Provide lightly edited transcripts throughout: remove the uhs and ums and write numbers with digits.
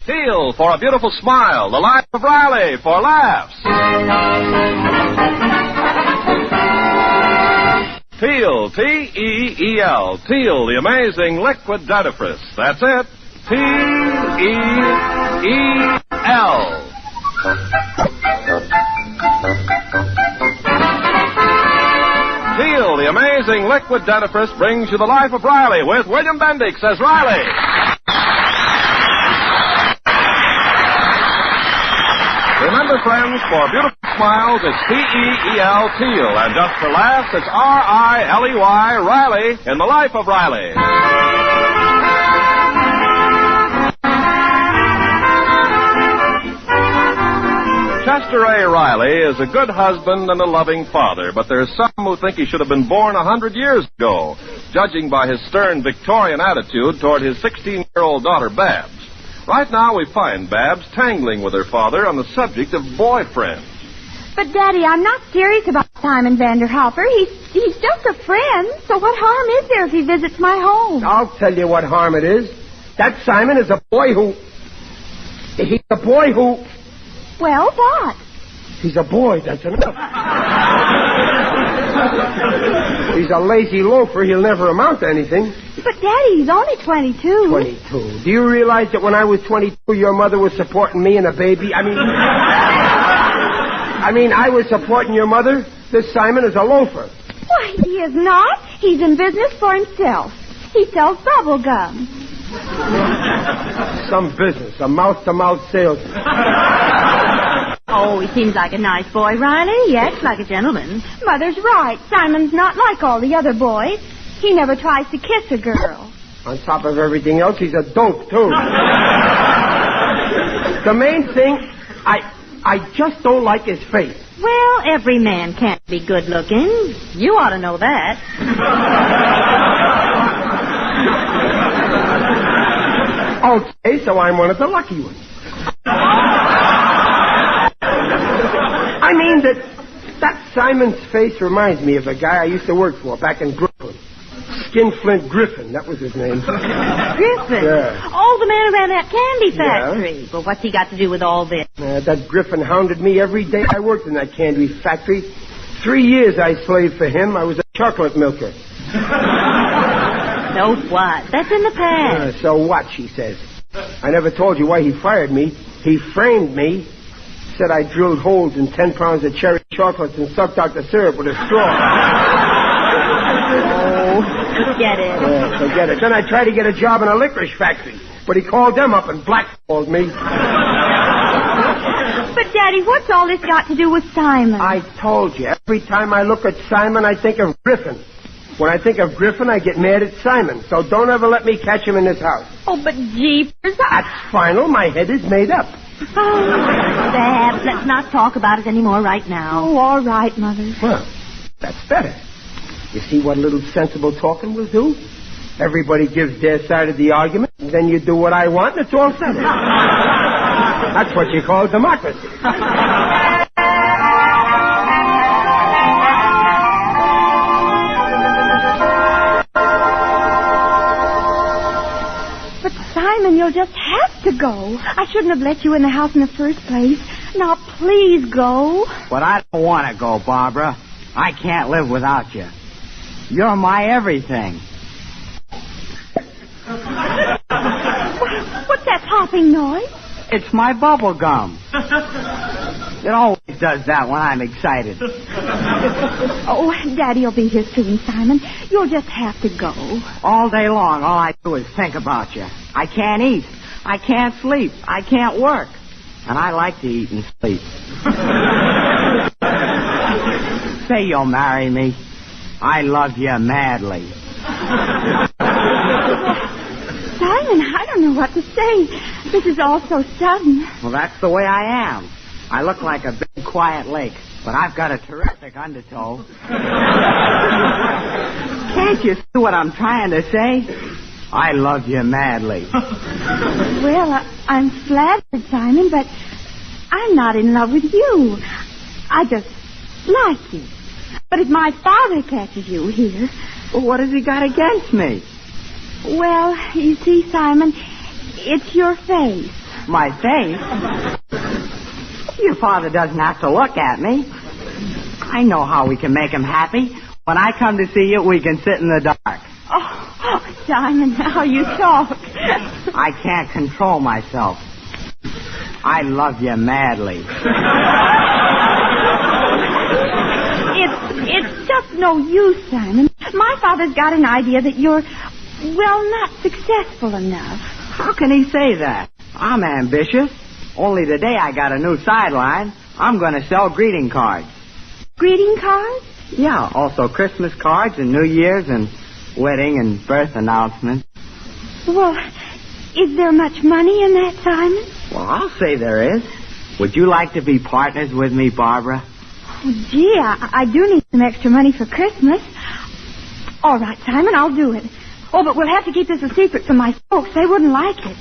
Teal for a beautiful smile. The Life of Riley for laughs. Teal, T-E-E-L. Teal, the amazing liquid dentifrice. That's it. T-E-E-L. Teal, the amazing liquid dentifrice, brings you The Life of Riley with William Bendix as Riley. Remember, friends, for beautiful smiles, it's T-E-E-L, Teal. And just for laughs, it's R-I-L-E-Y, Riley, in The Life of Riley. Chester A. Riley is a good husband and a loving father, but there's some who think he should have been born 100 years ago, judging by his stern Victorian attitude toward his 16-year-old daughter, Babs. Right now, we find Babs tangling with her father on the subject of boyfriends. But, Daddy, I'm not serious about Simon Vanderhopper. He's just a friend, so what harm is there if he visits my home? I'll tell you what harm it is. That Simon is a boy who... He's a boy who... Well, what? He's a boy, that's enough. He's a lazy loafer. He'll never amount to anything. But, Daddy, he's only 22. 22. Do you realize that when I was 22, your mother was supporting me and a baby? I mean, I was supporting your mother. This Simon is a loafer. Why, he is not. He's in business for himself. He sells bubble gum. Some business, a mouth-to-mouth salesman. Oh, he seems like a nice boy, Riley. He acts like a gentleman. Mother's right. Simon's not like all the other boys. He never tries to kiss a girl. On top of everything else, he's a dope, too. The main thing, I just don't like his face. Well, every man can't be good looking. You ought to know that. Okay, so I'm one of the lucky ones. I mean, that Simon's face reminds me of a guy I used to work for back in Brooklyn. Skinflint Griffin, that was his name. Griffin? Yeah. Oh, the man around that candy factory. Yeah. Well, what's he got to do with all this? That Griffin hounded me every day I worked in that candy factory. 3 years I slaved for him. I was a chocolate milker. So what? That's in the past. So what, she says. I never told you why he fired me. He framed me. Said I drilled holes in 10 pounds of cherry chocolates and sucked out the syrup with a straw. Oh, forget it. Yeah, forget it. Then I tried to get a job in a licorice factory, but he called them up and blackballed me. But, Daddy, what's all this got to do with Simon? I told you. Every time I look at Simon, I think of Griffin. When I think of Griffin, I get mad at Simon. So don't ever let me catch him in this house. Oh, but jeepers. That's final. My head is made up. Babs, let's not talk about it anymore right now. Oh, all right, Mother. Well, that's better. You see what a little sensible talking will do? Everybody gives their side of the argument, and then you do what I want, and it's all settled. That's what you call democracy. Simon, you'll just have to go. I shouldn't have let you in the house in the first place. Now, please go. But I don't want to go, Barbara. I can't live without you. You're my everything. What's that popping noise? It's my bubble gum. It always does that when I'm excited. Oh, Daddy'll be here soon, Simon. You'll just have to go. All day long, all I do is think about you. I can't eat. I can't sleep. I can't work. And I like to eat and sleep. Say you'll marry me. I love you madly. Simon, I don't know what to say. This is all so sudden. Well, that's the way I am. I look like a big, quiet lake, but I've got a terrific undertow. Can't you see what I'm trying to say? I love you madly. Well, I'm flattered, Simon, but I'm not in love with you. I just like you. But if my father catches you here... Well, what has he got against me? Well, you see, Simon, it's your face. My face? Your father doesn't have to look at me. I know how we can make him happy. When I come to see you, we can sit in the dark. Oh, Simon, how you talk. I can't control myself. I love you madly. It's just no use, Simon. My father's got an idea that you're, well, not successful enough. How can he say that? I'm ambitious. Only today I got a new sideline. I'm going to sell greeting cards. Greeting cards? Yeah, also Christmas cards and New Year's and wedding and birth announcements. Well, is there much money in that, Simon? Well, I'll say there is. Would you like to be partners with me, Barbara? Oh, gee, I do need some extra money for Christmas. All right, Simon, I'll do it. Oh, but we'll have to keep this a secret from my folks. They wouldn't like it.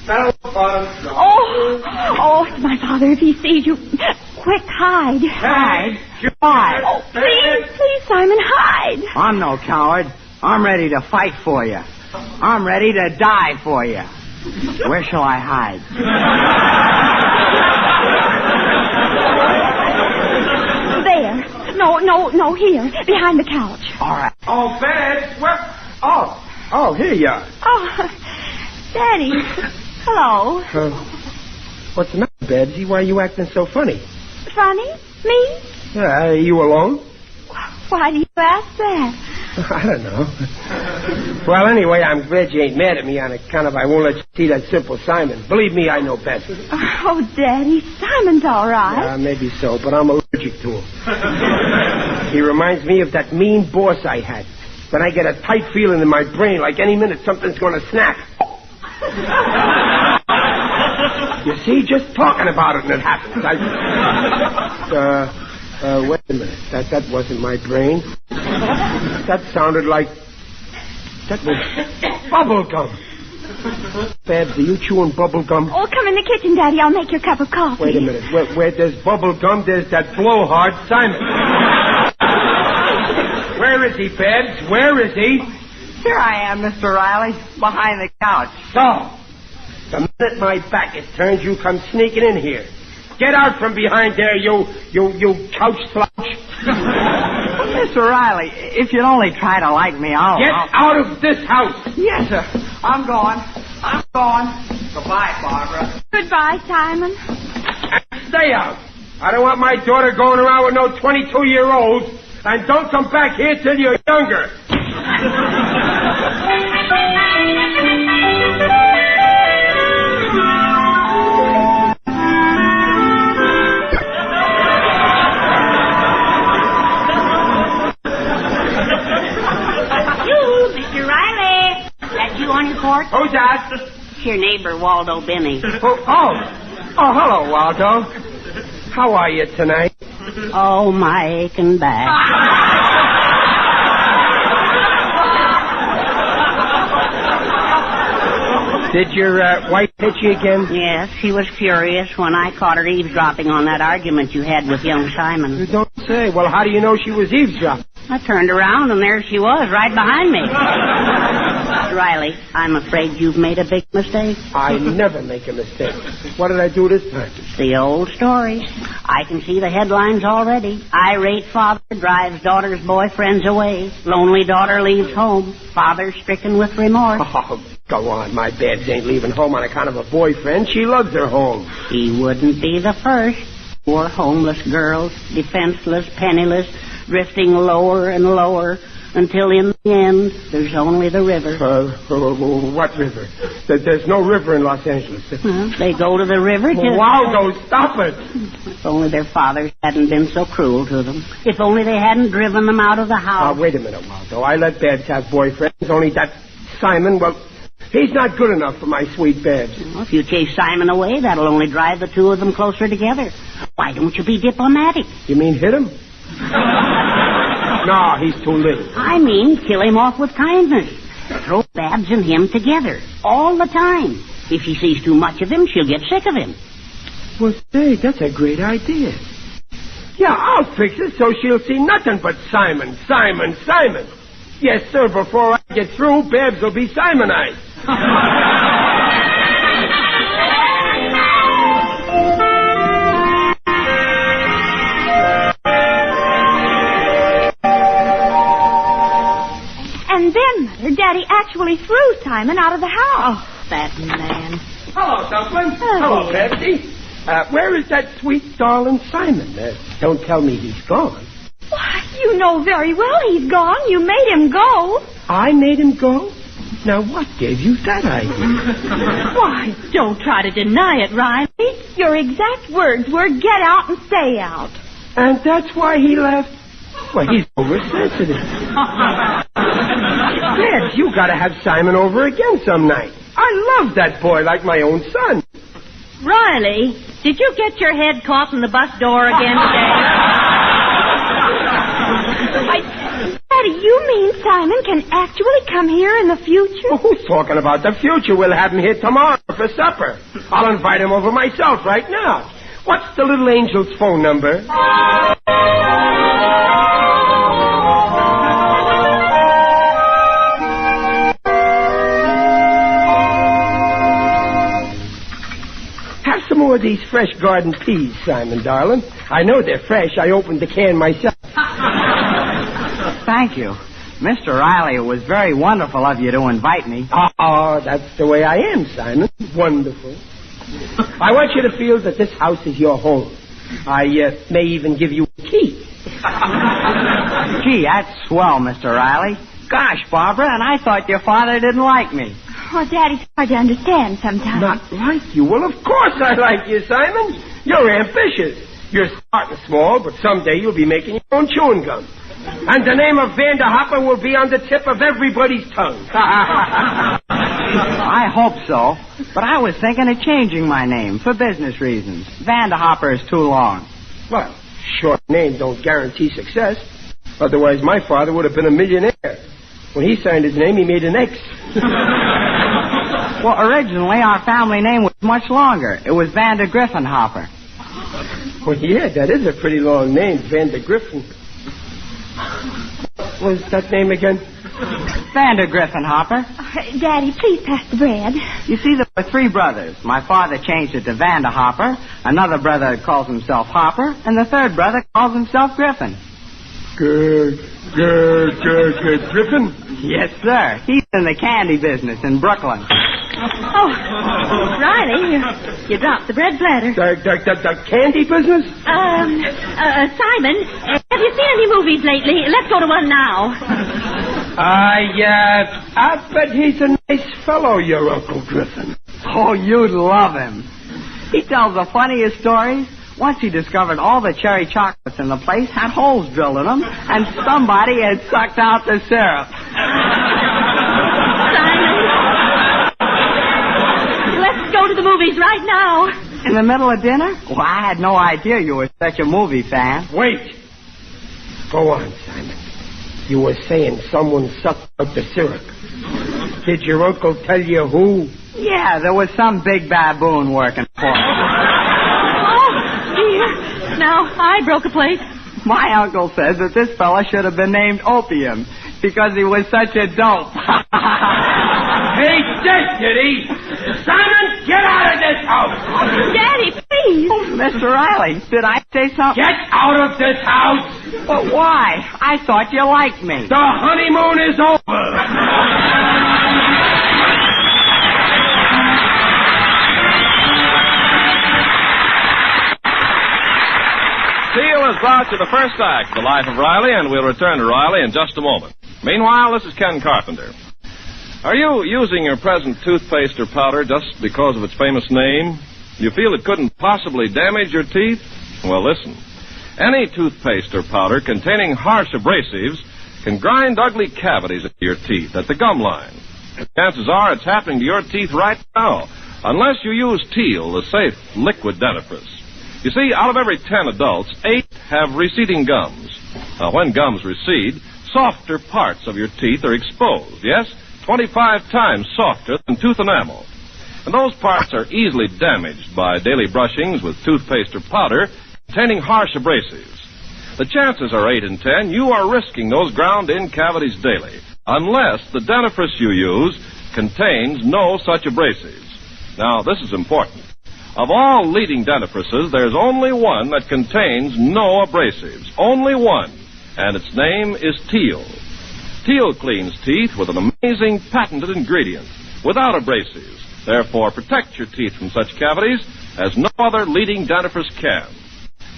Hello, Father. Oh, my father, if he sees you. Quick, hide. Hide? Why? Oh, please, Simon, hide. I'm no coward. I'm ready to fight for you. I'm ready to die for you. Where shall I hide? There. No, here. Behind the couch. All right. Oh, Babs, where? Oh, here you are. Oh, Daddy. Hello. What's the matter, Babsy? Why are you acting so funny? Funny? Me? Yeah, are you alone? Why do you ask that? I don't know. Well, anyway, I'm glad you ain't mad at me on account of I won't let you see that simple Simon. Believe me, I know best. Oh, Daddy, Simon's all right. Maybe so, but I'm allergic to him. He reminds me of that mean boss I had. Then I get a tight feeling in my brain like any minute something's going to snap. You see, just talking about it and it happens. Wait a minute. That wasn't my brain. That sounded like... That was bubble gum. Babs, are you chewing bubble gum? Oh, come in the kitchen, Daddy. I'll make your cup of coffee. Wait a minute. Where there's bubble gum, there's that blowhard Simon. Where is he, Babs? Where is he? Here I am, Mr. Riley, behind the couch. So, the minute my back is turned, you come sneaking in here. Get out from behind there, you couch slouch. Mr. Riley, if you'd only try to like me, I'll... Get out of this house. Yes, sir. I'm going. Goodbye, Barbara. Goodbye, Simon. And stay out. I don't want my daughter going around with no 22-year-olds. And don't come back here till you're younger. On your porch? Who's that? It's your neighbor, Waldo Benny. Oh, hello, Waldo. How are you tonight? Oh, my aching back. Did your wife hit you again? Yes, she was furious when I caught her eavesdropping on that argument you had with young Simon. You don't say. Well, how do you know she was eavesdropping? I turned around, and there she was, right behind me. Mr. Riley, I'm afraid you've made a big mistake. I never make a mistake. What did I do this time? It's the old story. I can see the headlines already. Irate father drives daughter's boyfriends away. Lonely daughter leaves home. Father stricken with remorse. Oh, go on. My Babs ain't leaving home on account of a boyfriend. She loves her home. He wouldn't be the first. Poor homeless girls, defenseless, penniless, drifting lower and lower, until in the end, there's only the river. What river? There's no river in Los Angeles. Well, they go to the river to... Waldo, stop it! If only their fathers hadn't been so cruel to them. If only they hadn't driven them out of the house. Wait a minute, Waldo. I let Babs have boyfriends, only that Simon, well, he's not good enough for my sweet Babs. Well, if you chase Simon away, that'll only drive the two of them closer together. Why don't you be diplomatic? You mean hit him? No, he's too little. I mean, kill him off with kindness. Throw Babs and him together, all the time. If she sees too much of him, she'll get sick of him. Well, say, that's a great idea. Yeah, I'll fix it so she'll see nothing but Simon, Simon, Simon. Yes, sir, before I get through, Babs will be Simonized. Simon out of the house. Oh, that man. Hello, Dumpling. Oh, Hello, dear. Betsy. Where is that sweet, darling Simon? Don't tell me he's gone. Why, you know very well he's gone. You made him go. I made him go? Now, what gave you that idea? Why, don't try to deny it, Riley. Your exact words were, get out and stay out. And that's why he left? Well, he's oversensitive. Dad, you gotta have Simon over again some night. I love that boy like my own son. Riley, did you get your head caught in the bus door again today? Daddy, you mean Simon can actually come here in the future? Well, who's talking about the future? We'll have him here tomorrow for supper. I'll invite him over myself right now. What's the little angel's phone number? Have some more of these fresh garden peas, Simon, darling. I know they're fresh. I opened the can myself. Thank you. Mr. Riley, it was very wonderful of you to invite me. Oh, that's the way I am, Simon. Wonderful. I want you to feel that this house is your home. I may even give you a key. Gee, that's swell, Mr. Riley. Gosh, Barbara, and I thought your father didn't like me. Oh, Daddy's hard to understand sometimes. Not like you? Well, of course I like you, Simon. You're ambitious. You're starting small, but someday you'll be making your own chewing gum. And the name of Vanderhopper will be on the tip of everybody's tongue. I hope so. But I was thinking of changing my name for business reasons. Vanderhopper is too long. Well, short name don't guarantee success. Otherwise, my father would have been a millionaire. When he signed his name, he made an X. Well, originally, our family name was much longer. It was Vander Griffinhopper. Well, yeah, that is a pretty long name, Vander Griffin. What was that name again? Vander Griffinhopper. Daddy, please pass the bread. You see, there were three brothers. My father changed it to Vanderhopper. Another brother calls himself Hopper. And the third brother calls himself Griffin. Good. Griffin? Yes, sir. He's in the candy business in Brooklyn. Oh, Riley, you dropped the bread platter. The candy business? Simon, have you seen any movies lately? Let's go to one now. I bet he's a nice fellow, your Uncle Griffin. Oh, you'd love him. He tells the funniest stories. Once he discovered all the cherry chocolates in the place had holes drilled in them, and somebody had sucked out the syrup. Simon, let's go to the movies right now. In the middle of dinner? Well, I had no idea you were such a movie fan. Wait. Go on, Simon. You were saying someone sucked out the syrup. Did your uncle tell you who? Yeah, there was some big baboon working for him. Now, I broke a plate. My uncle says that this fella should have been named Opium because he was such a dope. Hey, dead, did he? Simon, get out of this house! Daddy, please. Oh, Mr. Riley, did I say something? Get out of this house! But why? I thought you liked me. The honeymoon is over! Seal has brought you the first act of The Life of Riley, and we'll return to Riley in just a moment. Meanwhile, this is Ken Carpenter. Are you using your present toothpaste or powder just because of its famous name? You feel it couldn't possibly damage your teeth? Well, listen. Any toothpaste or powder containing harsh abrasives can grind ugly cavities into your teeth at the gum line. Chances are it's happening to your teeth right now, unless you use Teal, the safe liquid dentifrice. You see, out of every 10 adults, 8 have receding gums. Now, when gums recede, softer parts of your teeth are exposed. Yes, 25 times softer than tooth enamel. And those parts are easily damaged by daily brushings with toothpaste or powder containing harsh abrasives. The chances are 8 in 10 you are risking those ground-in cavities daily, unless the dentifrice you use contains no such abrasives. Now, this is important. Of all leading dentifrices, there's only one that contains no abrasives. Only one. And its name is Teal. Teal cleans teeth with an amazing patented ingredient. without abrasives. Therefore, protect your teeth from such cavities as no other leading dentifrice can.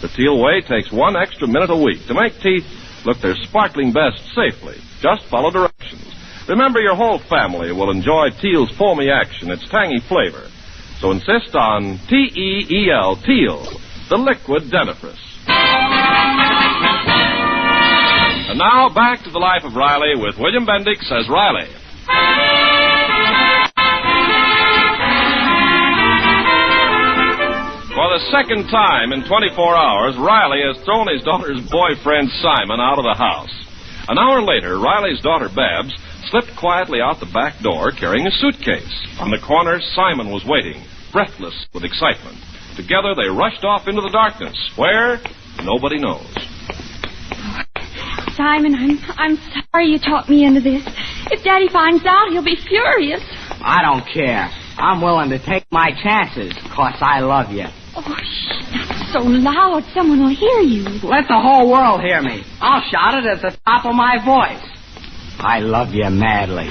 The Teal Way takes 1 extra minute a week to make teeth look their sparkling best safely. Just follow directions. Remember, your whole family will enjoy Teal's foamy action, its tangy flavor. So insist on T-E-E-L, Teal, the liquid dentifrice. And now, back to the life of Riley with William Bendix as Riley. For the second time in 24 hours, Riley has thrown his daughter's boyfriend, Simon, out of the house. An hour later, Riley's daughter, Babs, slipped quietly out the back door carrying a suitcase. On the corner, Simon was waiting, breathless with excitement. Together, they rushed off into the darkness. Where? Nobody knows. Simon, I'm sorry you talked me into this. If Daddy finds out, he'll be furious. I don't care. I'm willing to take my chances, 'cause I love you. Oh, not so loud. Someone will hear you. Let the whole world hear me. I'll shout it at the top of my voice. I love you madly.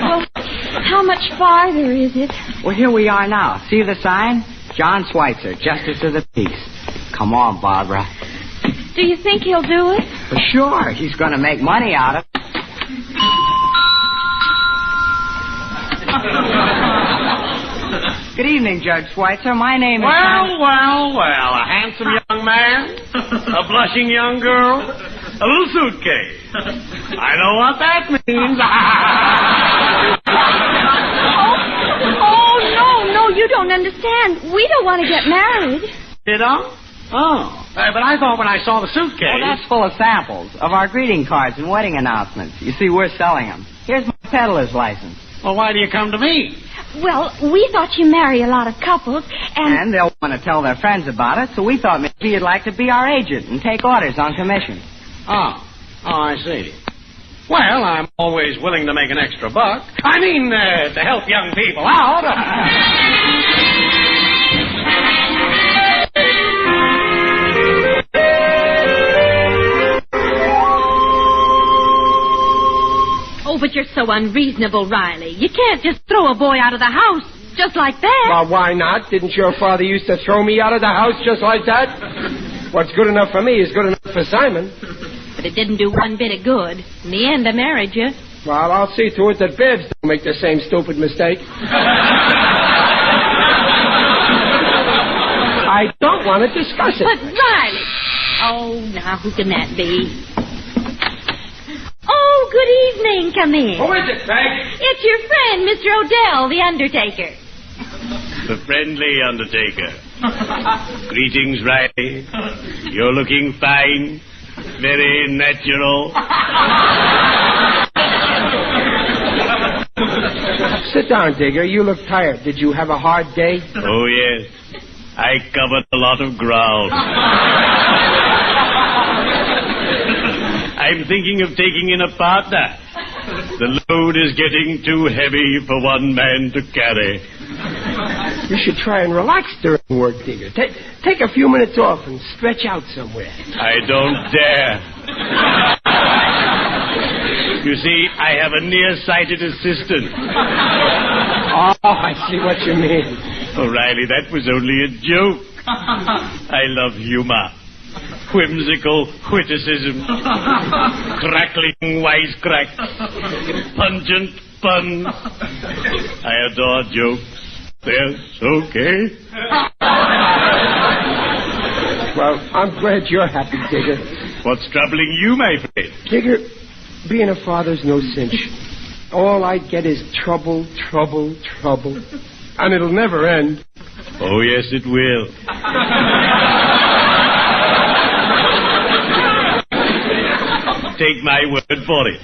Well, how much farther is it? Well, here we are now. See the sign? John Schweitzer, Justice of the Peace. Come on, Barbara. Do you think he'll do it? For sure. He's going to make money out of it. Good evening, Judge Schweitzer. My name is... Well, a handsome young man, a blushing young girl, a little suitcase. I know what that means. No, you don't understand. We don't want to get married. You don't? Oh. But I thought when I saw the suitcase... Well, that's full of samples of our greeting cards and wedding announcements. You see, we're selling them. Here's my peddler's license. Well, why do you come to me? Well, we thought you marry a lot of couples, And they'll want to tell their friends about it, so we thought maybe you'd like to be our agent and take orders on commission. Oh, I see. Well, I'm always willing to make an extra buck. I mean, to help young people out. Oh, but you're so unreasonable, Riley. You can't just throw a boy out of the house just like that. Well, why not? Didn't your father used to throw me out of the house just like that? What's good enough for me is good enough for Simon. But it didn't do one bit of good. In the end, I married you. Well, I'll see to it that Babs don't make the same stupid mistake. I don't want to discuss it. But, Riley... Oh, now, who can that be? Oh, good evening. Come in. Who is it, Peg? It's your friend, Mr. Odell, the undertaker. The friendly undertaker. Greetings, Riley. You're looking fine. Very natural. Sit down, Digger. You look tired. Did you have a hard day? Oh, yes. I covered a lot of ground. I'm thinking of taking in a partner. The load is getting too heavy for one man to carry. You should try and relax during work, Digger. Take a few minutes off and stretch out somewhere. I don't dare. You see, I have a nearsighted assistant. Oh, I see what you mean. Oh, Riley, that was only a joke. I love humor. Whimsical witticism. Crackling wisecracks. Pungent puns. I adore jokes. They're so gay. Well, I'm glad you're happy, Digger. What's troubling you, my friend? Digger, being a father's no cinch. All I get is trouble. And it'll never end. Oh, yes, it will. Take my word for it.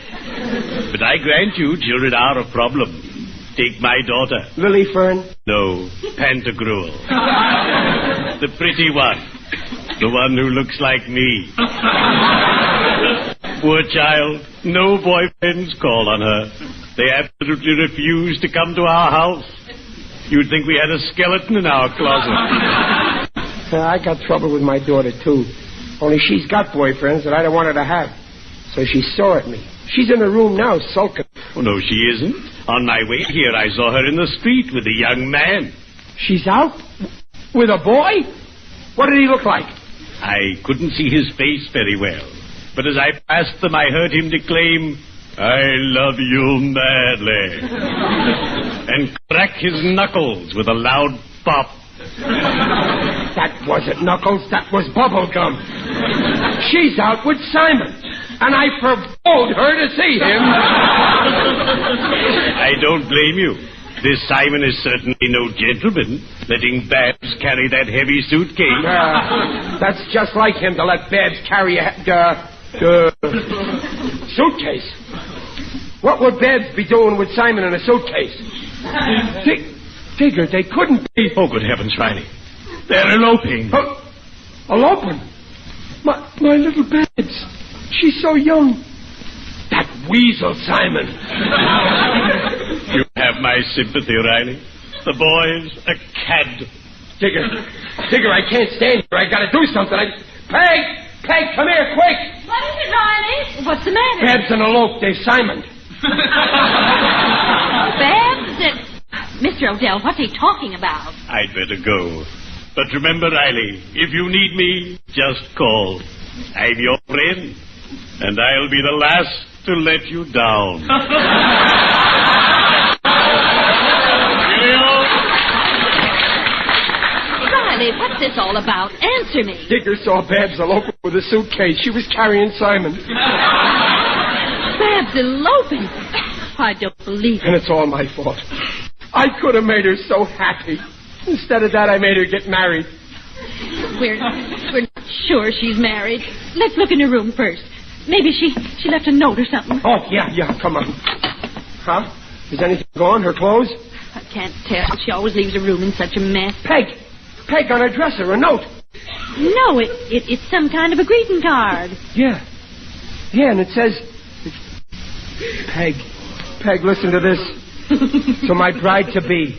But I grant you, children are a problem. Take my daughter. Lily Fern? No, Pantagruel. The pretty one. The one who looks like me. Poor child. No boyfriends call on her. They absolutely refuse to come to our house. You'd think we had a skeleton in our closet. I got trouble with my daughter, too. Only she's got boyfriends that I don't want her to have. So she saw at me. She's in the room now, sulking. Oh, no, she isn't. On my way here, I saw her in the street with a young man. She's out? With a boy? What did he look like? I couldn't see his face very well, but as I passed them, I heard him declaim, "I love you madly," and crack his knuckles with a loud pop. That wasn't knuckles, that was bubble gum. She's out with Simon, and I forbade her to see him. I don't blame you. This Simon is certainly no gentleman, letting Babs carry that heavy suitcase. That's just like him to let Babs carry a suitcase. What would Babs be doing with Simon in a suitcase? Figured they couldn't be. Oh, good heavens, Riley. They're eloping. Eloping? My little Babs. She's so young. That weasel, Simon. You have my sympathy, Riley. The boy's a cad. Digger, I can't stand here. I gotta do something. Peg, come here, quick. What is it, Riley? What's the matter? Babs and elope. They've Simoned. Babs? Mr. Odell, what's he talking about? I'd better go. But remember, Riley, if you need me, just call. I'm your friend, and I'll be the last to let you down. Riley, what's this all about? Answer me. Digger saw Babs eloping with a suitcase. She was carrying Simon. Babs eloping? I don't believe it. And it's all my fault. I could have made her so happy. Instead of that, I made her get married. We're not sure she's married. Let's look in her room first. Maybe she left a note or something. Oh, yeah, come on. Huh? Is anything gone? Her clothes? I can't tell. She always leaves her room in such a mess. Peg on her dresser, a note. No, it's some kind of a greeting card. Yeah, and it says... Peg, listen to this. To my bride-to-be.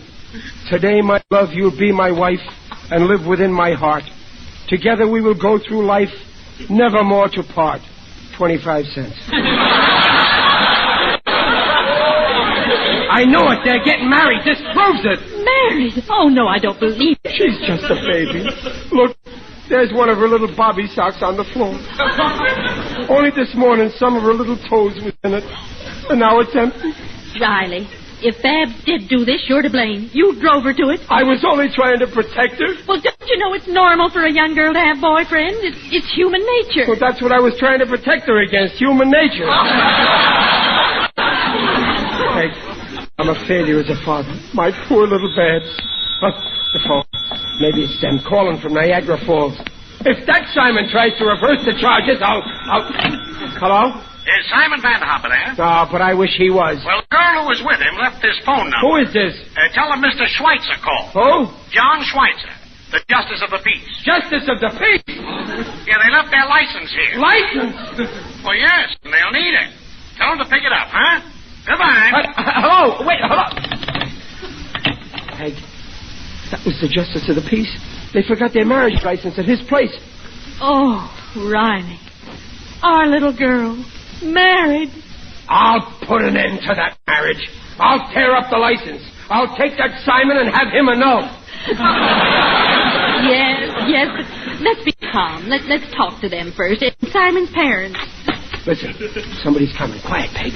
Today, my love, you'll be my wife and live within my heart. Together we will go through life, never more to part. 25 cents. I know it. They're getting married. This proves it. Married? Oh, no, I don't believe it. She's just a baby. Look, there's one of her little bobby socks on the floor. Only this morning, some of her little toes was in it. And now it's empty. Riley, if Babs did do this, you're to blame. You drove her to it. I was only trying to protect her. Well, don't you know it's normal for a young girl to have boyfriends? It's human nature. Well, that's what I was trying to protect her against, human nature. Hey, I'm a failure as a father. My poor little Babs. The phone. Maybe it's them calling from Niagara Falls. If that Simon tries to reverse the charges, I'll... Hello? Is Simon Vanderhopper there? No, but I wish he was. Well, the girl who was with him left this phone number. Who is this? Tell him Mr. Schweitzer called. Who? John Schweitzer, the Justice of the Peace. Justice of the Peace? Yeah, they left their license here. License? Well, yes, and they'll need it. Tell them to pick it up, huh? Goodbye. Hello? Wait, hello. Peg, that was the Justice of the Peace. They forgot their marriage license at his place. Oh, Riley. Our little girl. Married. I'll put an end to that marriage. I'll tear up the license. I'll take that Simon and have him annul. Yes, but let's be calm. Let's talk to them first. It's Simon's parents. Listen, somebody's coming. Quiet, Peg.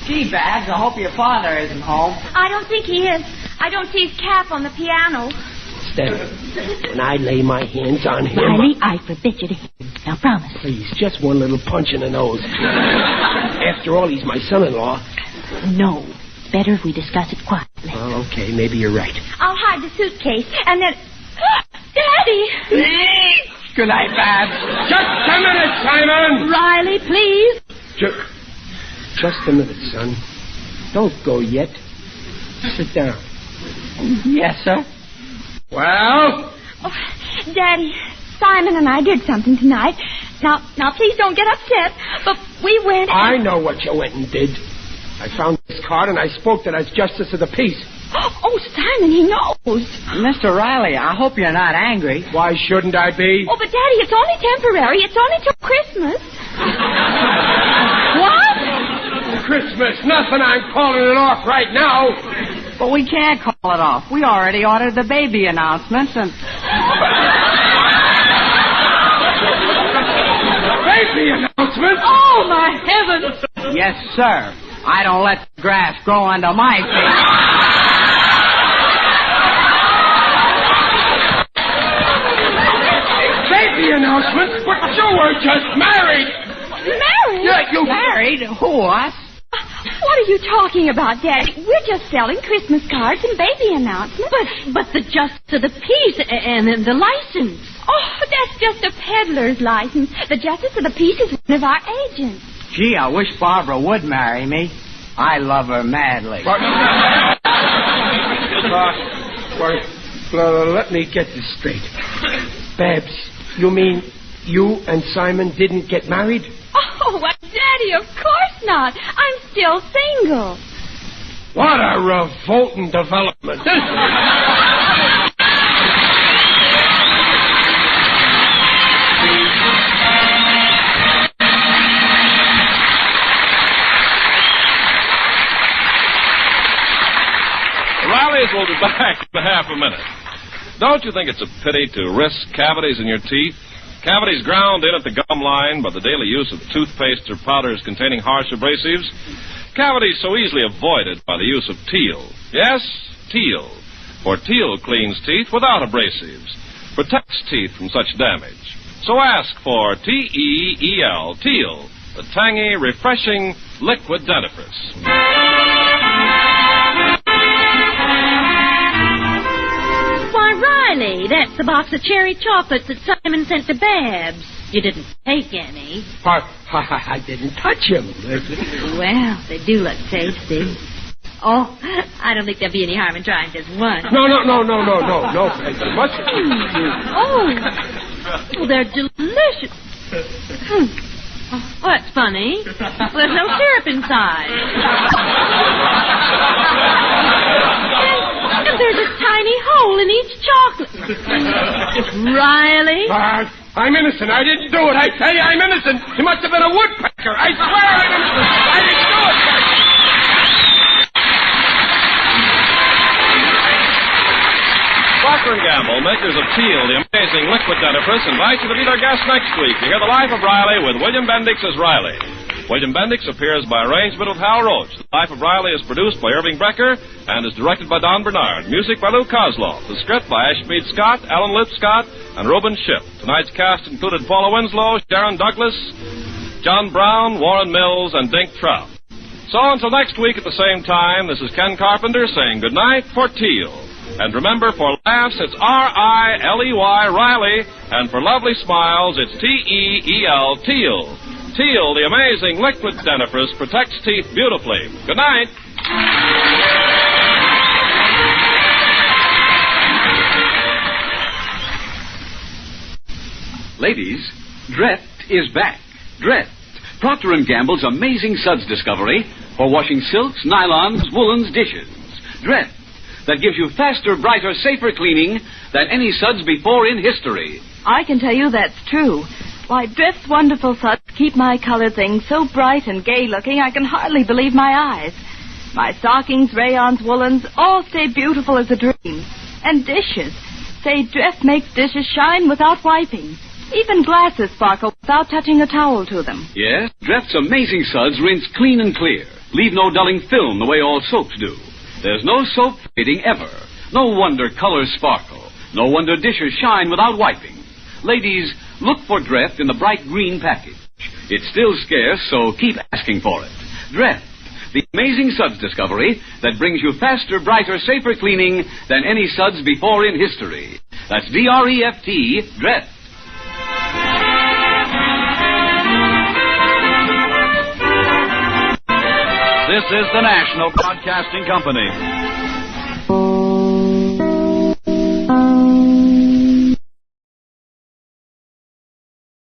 Gee, Babs, I hope your father isn't home. I don't think he is. I don't see his cap on the piano. Steady. When I lay my hands on him... Riley, I forbid you to hit him. Now, promise. Please, just one little punch in the nose. After all, he's my son-in-law. No. Better if we discuss it quietly. Well, okay, maybe you're right. I'll hide the suitcase, and then... Daddy! Good night, Babs. Just a minute, Simon! Riley, please. Just a minute, son. Don't go yet. Sit down. Yes, sir? Well? Oh, Daddy, Simon and I did something tonight. Now, please don't get upset, but we went... I know what you went and did. I found this card and I spoke to that Justice of the Peace. Oh, Simon, he knows. Mr. Riley, I hope you're not angry. Why shouldn't I be? Oh, but Daddy, it's only temporary. It's only till Christmas. What? Christmas. Nothing. I'm calling it off right now. But we can't call it off. We already ordered the baby announcements and... Baby announcements? Oh, my heavens! Yes, sir. I don't let the grass grow under my feet. Baby announcements? But you were just married. Married? Yeah, you... Married? Who, us? What are you talking about, Daddy? We're just selling Christmas cards and baby announcements. But the justice of the peace and the license. Oh, that's just a peddler's license. The justice of the peace is one of our agents. Gee, I wish Barbara would marry me. I love her madly. Let me get this straight. Babs, you mean you and Simon didn't get married? Oh, why, Daddy, of course not. I'm still single. What a revolting development. The Rileys will be back in half a minute. Don't you think it's a pity to risk cavities in your teeth? Cavities ground in at the gum line by the daily use of toothpaste or powders containing harsh abrasives. Cavities so easily avoided by the use of Teal. Yes, Teal. For Teal cleans teeth without abrasives. Protects teeth from such damage. So ask for T-E-E-L, Teal, the tangy, refreshing liquid dentifrice. Why, Riley, that's the box of cherry chocolates that Simon sent to Babs. You didn't take any. I didn't touch him. Well, they do look tasty. Oh, I don't think there'll be any harm in trying just one. No. You mustn't. Oh, they're delicious. Oh, that's funny. There's no syrup inside. And there's a tiny hole in each chocolate. Riley? I'm innocent. I didn't do it. I tell you, I'm innocent. He must have been a woodpecker. I swear I'm innocent. I didn't do it. Procter & Gamble, makers of Teal, the amazing liquid dentifrice, invite you to be their guest next week to hear The Life of Riley with William Bendix as Riley. William Bendix appears by arrangement of Hal Roach. The Life of Riley is produced by Irving Brecker and is directed by Don Bernard. Music by Lou Kozloff. The script by Ashmead Scott, Alan Lipscott, and Reuben Shipp. Tonight's cast included Paula Winslow, Sharon Douglas, John Brown, Warren Mills, and Dink Trout. So until next week at the same time, this is Ken Carpenter saying goodnight for Teal. And remember, for laughs, it's R-I-L-E-Y, Riley. And for lovely smiles, it's T-E-E-L, Teal. Teal, the amazing liquid dentifrice, protects teeth beautifully. Good night. Ladies, Dreft is back. Dreft, Procter & Gamble's amazing suds discovery for washing silks, nylons, woolens, dishes. Dreft, that gives you faster, brighter, safer cleaning than any suds before in history. I can tell you that's true. Why, Drift's wonderful suds keep my colored things so bright and gay-looking I can hardly believe my eyes. My stockings, rayons, woolens all stay beautiful as a dream. And dishes. Say, Drift makes dishes shine without wiping. Even glasses sparkle without touching a towel to them. Yes, Drift's amazing suds rinse clean and clear. Leave no dulling film the way all soaps do. There's no soap fading ever. No wonder colors sparkle. No wonder dishes shine without wiping. Ladies, look for Dreft in the bright green package. It's still scarce, so keep asking for it. Dreft, the amazing suds discovery that brings you faster, brighter, safer cleaning than any suds before in history. That's D-R-E-F-T, Dreft. This is the National Broadcasting Company.